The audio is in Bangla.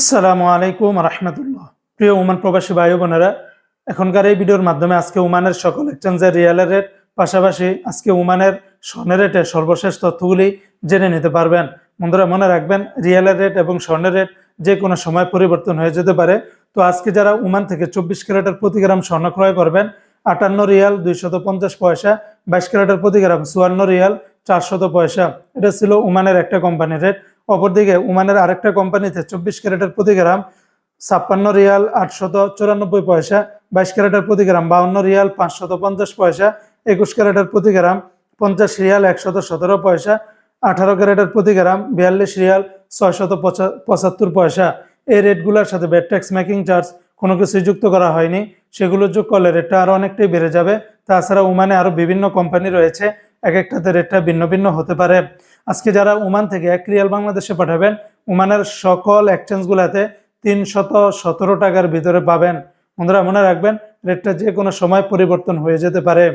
আসসালামু আলাইকুম রহমতুল্লাহ। প্রিয় ওমান প্রবাসী ভাই বোনেরা, এখনকার এই ভিডিওর মাধ্যমে আজকে ওমানের সকল এক্সচেঞ্জের রিয়ালের রেট, পাশাপাশি আজকে ওমানের স্বর্ণের রেটের সর্বশেষ তথ্যগুলি জেনে নিতে পারবেন। বন্ধুরা মনে রাখবেন, রিয়ালের রেট এবং স্বর্ণের রেট যে কোনো সময় পরিবর্তন হয়ে যেতে পারে। তো আজকে যারা ওমান থেকে 24 ক্যারেটের প্রতি গ্রাম স্বর্ণ ক্রয় করবেন, 58 রিয়াল 250 পয়সা, 22 ক্যারেটের প্রতি গ্রাম 54 রিয়াল 400 পয়সা। এটা ছিল ওমানের একটা কোম্পানির রেট। অপরদিকে ওমানের আরেকটা কোম্পানিতে 24 ক্যারেটের প্রতি গ্রাম 56 রিয়াল 894 পয়সা, 22 ক্যারেটের প্রতি গ্রাম 52 রিয়াল 550 পয়সা, 21 ক্যারেটের প্রতি গ্রাম 50 রিয়াল 117 পয়সা, 18 ক্যারেটের প্রতি গ্রাম 42 রিয়াল 675 পয়সা। এই রেটগুলোর সাথে ভ্যাট ট্যাক্স মেকিং চার্জ কোনো কিছুই যুক্ত করা হয়নি। সেগুলো যোগ করলে রেটটা আরও অনেকটাই বেড়ে যাবে। তাছাড়া ওমানে আরও বিভিন্ন কোম্পানি রয়েছে, এক একটাতে রেটটা ভিন্ন ভিন্ন হতে পারে। আজকে যারা ওমান থেকে 1 রিয়াল বাংলাদেশে পাঠাবেন, ওমানের সকল এক্সচেঞ্জগুলোতে 317 টাকার ভিতরে পাবেন। বন্ধুরা মনে রাখবেন, রেটটা যে কোনো সময় পরিবর্তন হয়ে যেতে পারে।